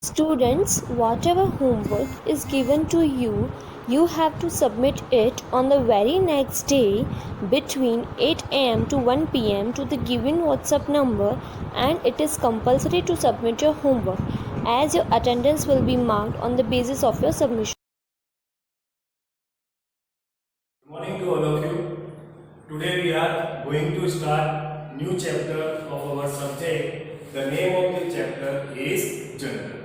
Students, whatever homework is given to you, you have to submit it on the very next day between 8 am to 1 pm to the given WhatsApp number, and it is compulsory to submit your homework as your attendance will be marked on the basis of your submission. Good morning to all of you. Today we are going to start new chapter of our subject. The name of the chapter is Journal.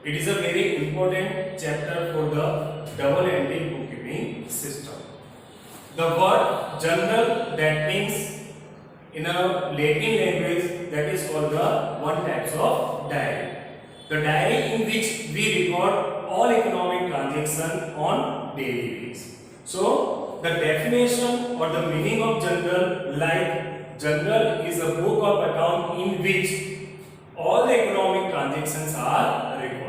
It is a very important chapter for the double-entry bookkeeping system. The word journal, that means in a Latin language, that is called the one types of diary. The diary in which we record all economic transactions on daily basis. So the definition or the meaning of journal, like journal is a book of account in which all the economic transactions are recorded.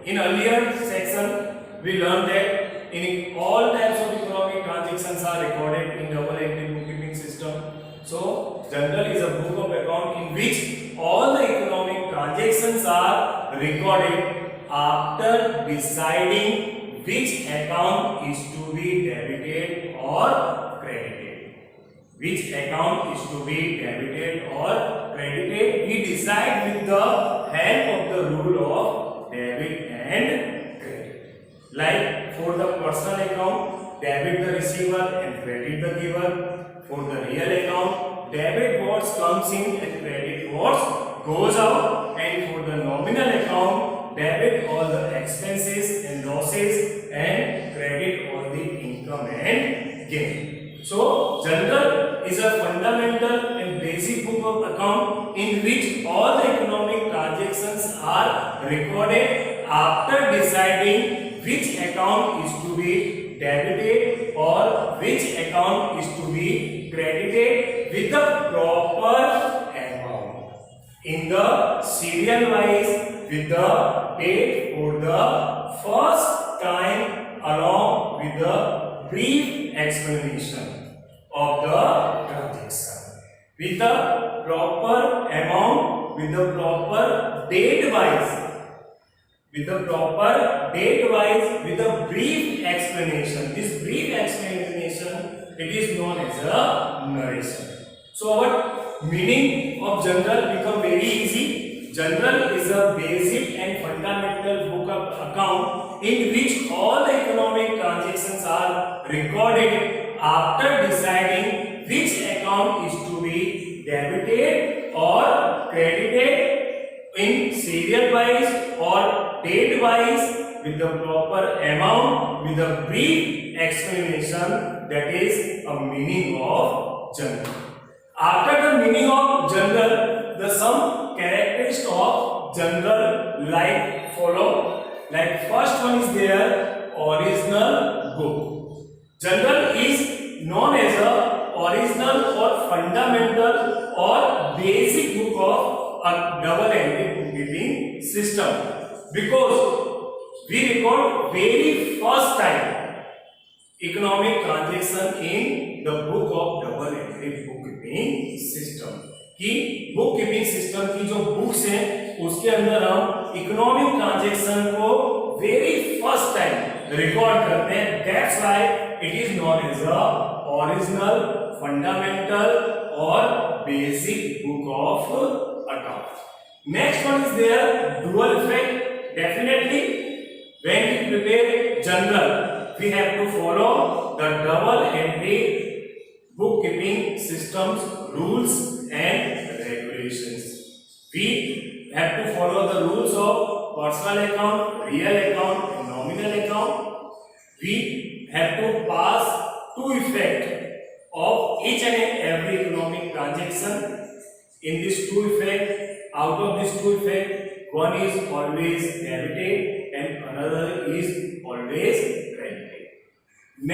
In earlier section, we learned that in all types of economic transactions are recorded in double entry bookkeeping system. So journal is a book of account in which all the economic transactions are recorded after deciding which account is to be debited or credited. Which account is to be debited or credited, we decide with the help of the rule of debit and credit. Like for the personal account, debit the receiver and credit the giver. For the real account, debit what comes in and credit what goes out. And for the nominal account, debit all the expenses and losses and credit all the income and gain. So journal is a fundamental and basic book of account in which all the economic transactions are recorded after deciding which account is to be debited or which account is to be credited with the proper amount in the serial wise with the date for the first time along with the brief explanation of the transaction with the proper amount with the proper date wise with a brief explanation. This brief explanation, it is known as a narration. So our meaning of journal become very easy. Journal is a basic and fundamental book of account in which all the economic transactions are recorded after deciding which account is to be debited or credited in serial wise or date wise with the proper amount with a brief explanation. That is a meaning of journal. After the meaning of journal, the some characteristics of journal like follow. Like first one is there, original book. Journal is known as a original or fundamental or basic book of a double entry bookkeeping system because we record very first time economic transaction in the book of double entry bookkeeping system. कि bookkeeping system की जो books हैं उसके अंदर हम economic transaction को very first time record करते हैं. That's why it is known as a original, fundamental और basic book of account. Next one is there, dual effect. Definitely when we prepare journal, we have to follow the double entry bookkeeping systems rules and regulations. We have to follow the rules of personal account, real account and nominal account. We have to pass two effect of each and every economic transaction. In this two effect, out of this two effect, one is always debited and another is always credited.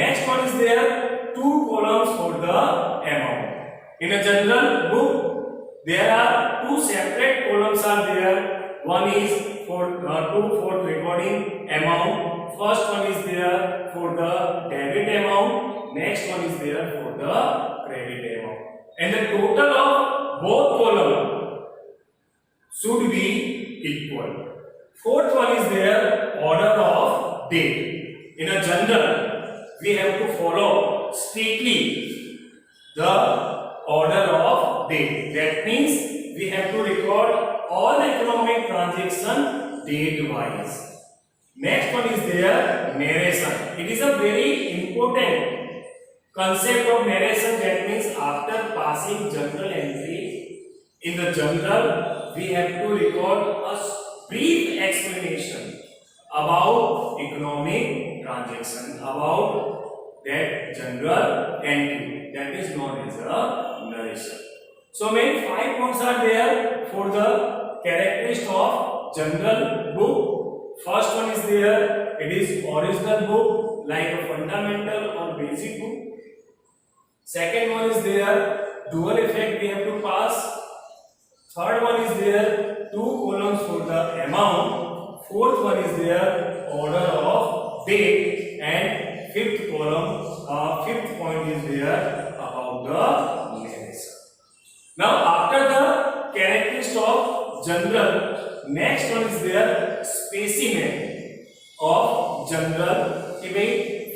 Next one is there, two columns for the amount. In a general book, there are two separate columns are there. One is for recording amount. First one is there for the debit amount. Next one is there for the credit amount. And the total of both columns should be equal. Fourth one is there order of date. In a general, we have to follow strictly the order of date. That means we have to record all economic transaction date wise. Next one is there narration. It is a very important concept of narration. That means after passing journal entry in the journal, we have to record a brief explanation about economic transaction, about that journal entry. That is known as a narration. So main 5 points are there for the characteristics of journal book. First one is there, it is original book, like a fundamental or basic book. Second one is there, dual effect we have to pass. Third one is there, 2 columns for the amount. Fourth one is there, order of date. And fifth column, fifth point is there about the narration. Now after the characteristics of journal, next one is there specimen of journal.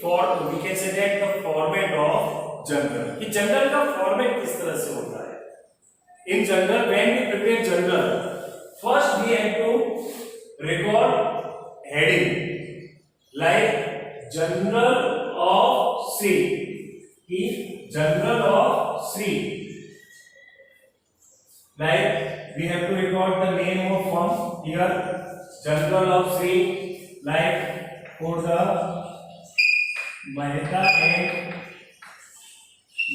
For we can say that the format of journal. कि journal का format किस तरह से होता है? In journal, when we prepare journal, first we have to record heading like Journal of Sri. कि Journal of Sri. Like we have to record the name of firm here, Journal of Sri, like for the Mehta and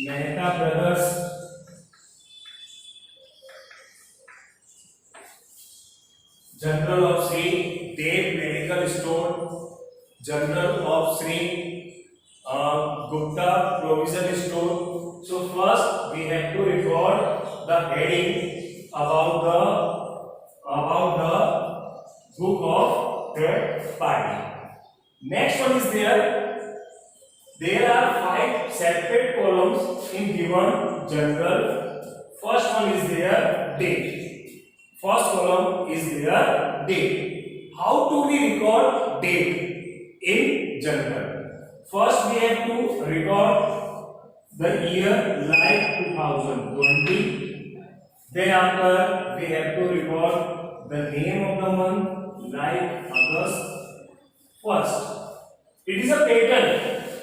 Mehta brothers, Journal of Sri, Dev Medical Store, Journal of Sri, Gupta Provision Store. So first we have to record the heading about the book of that party. Next one is there are 5 separate columns in given journal. First one is there date. First column is there date. How do we record date in journal? First we have to record the year like 2020. Then after we have to record the name of the month like August 1st. It is a pattern.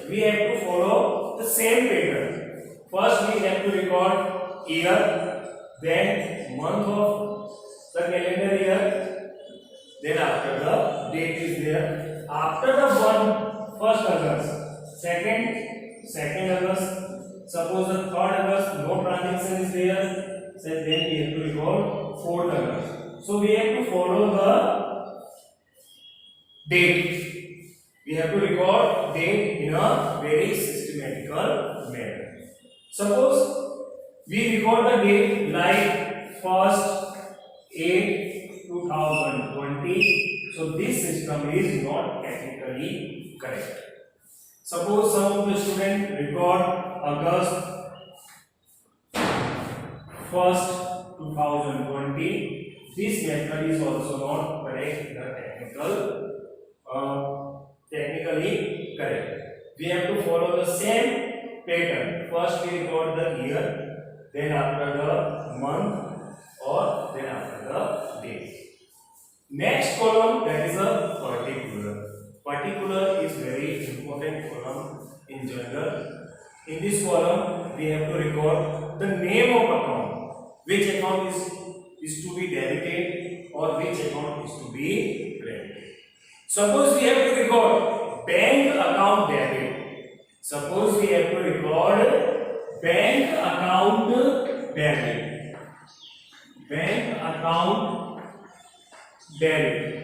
We have to follow the same pattern. First we have to record year, then month of the calendar year, then after the date is there. After the 1st August, 2nd August, suppose the 3rd August no transaction is there, so then we have to record 4th August. So we have to follow the date. We have to record date in a very systematical manner. Suppose we record the date like 1st 8 2020. So this system is not technically correct. Suppose some of the students record August 1st 2020. This method is also not correct. Technically correct. We have to follow the same pattern. First we record the year, then after the month, or then after the day. Next column, that is a particular. Particular is very important column in general. In this column, we have to record the name of account. Which account is to be debited or which account is to be credited. Suppose we have to record bank account debit. Suppose we have to record bank account debit. Bank account debit.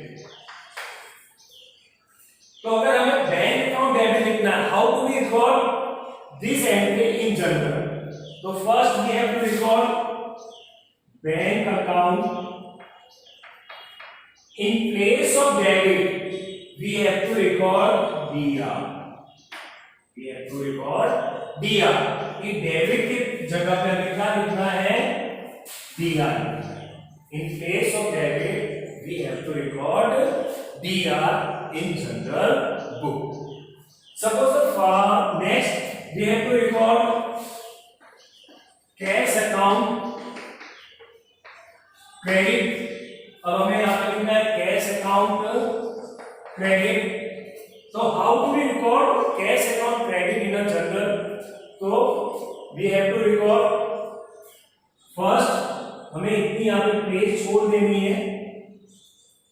तो अगर हमें bank account debit लिखना है, how do we record this entry in journal? तो first we have to record bank account. In place of debit we have to record DR. We have to record DR. कि debit की जगह पर लिखना है DR. In place of debit We have to record DR in general book. Suppose the next we have to record cash account credit. अब हमें यहाँ पे लिखना है कैश अकाउंट क्रेडिट. तो how to we record cash account credit in a journal? तो we have to record first हमें इतनी यहाँ पे प्लेस छोड़ देनी है.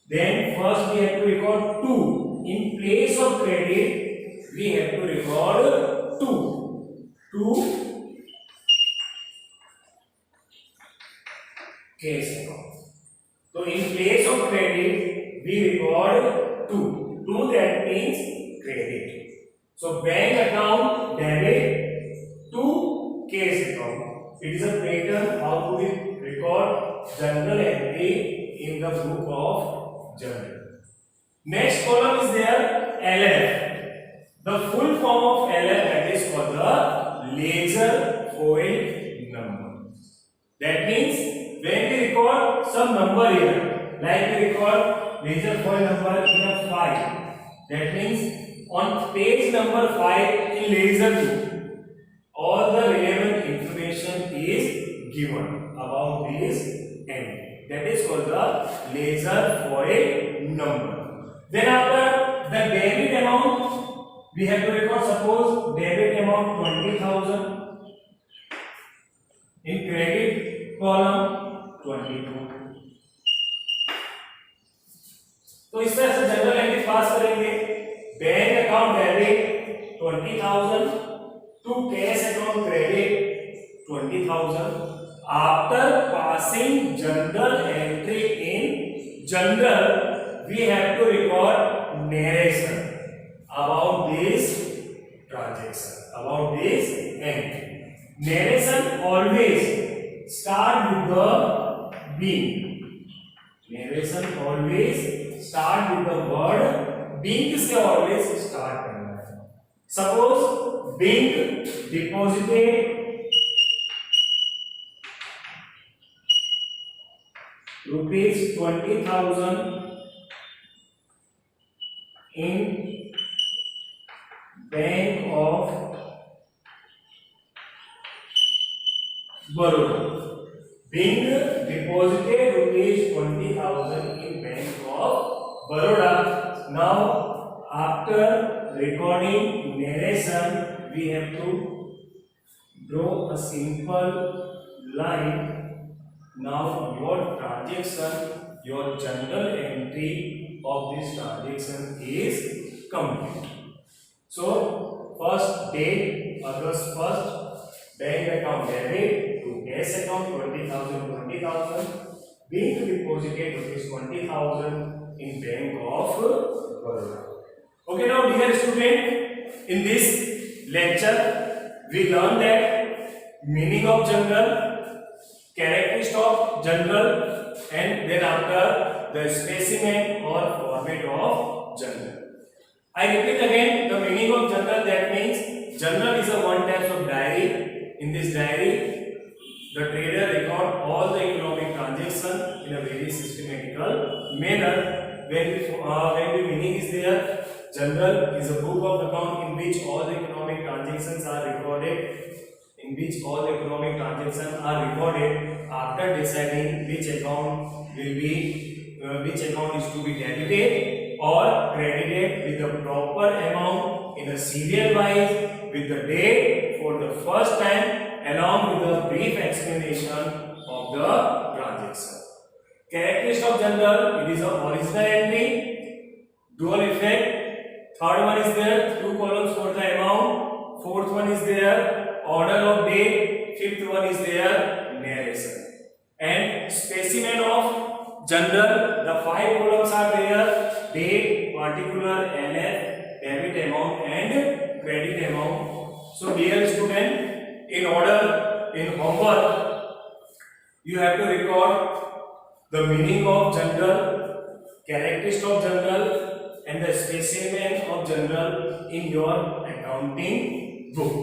Then first we have to record 2 in place of credit. We have to record 2 cash account. So in place of credit, we record 2. 2 that means credit. So bank account debit to cash account. It is a pattern how to we record journal entry in the book of journal. Next column is there LF. The full form of LF, that is called the ledger foil number. That means when we record some number here, like we record ledger foil number in a file, that means on page number 5 in ledger book, all the relevant information is given about this entry. That is called the ledger foil number. Then after the debit amount, we have to record, suppose debit amount 20,000, in credit column 22. तो इस तरह से general entry pass करेंगे. Bank account debit 20,000 to cash account credit 20,000. After passing journal entry in journal, we have to record narration about this transaction, about this entry. Narration always start with the being. Narration always start with the word being. किसके always start करना है. Suppose being deposited rupees 20,000 in Bank of Baroda. Being deposited rupees 20,000 in Bank of Baroda. Now, after recording narration, we have to draw a simple line. Now, your transaction, your journal entry of this transaction is complete. So, first date, August 1st, bank account debit to cash account 20,000 being deposited rupees 20,000 in Bank of Baroda. Okay, now dear student, in this lecture we learned that meaning of journal, characteristics of journal, and then after the specimen or format of journal. I repeat again the meaning of journal. That means journal is a one type of diary. In this diary, the trader record all the economic transactions in a very systematical manner. When the meaning is there, journal is a book of account in which all the economic transactions are recorded. In which all the economic transactions are recorded after deciding which account will be, which account is to be debited or credited with the proper amount in a serial wise with the date for the first time along with a brief explanation of the transaction. Characteristics of journal, it is a original entry, dual effect, third one is there, 2 columns for the amount, fourth one is there, order of date, fifth one is there, narration. And specimen of journal, the 5 columns are there, date, particular, NF, debit amount and credit amount. So dear student, in order, in homework, you have to record the meaning of journal, characteristics of journal and the specimen of journal in your accounting book.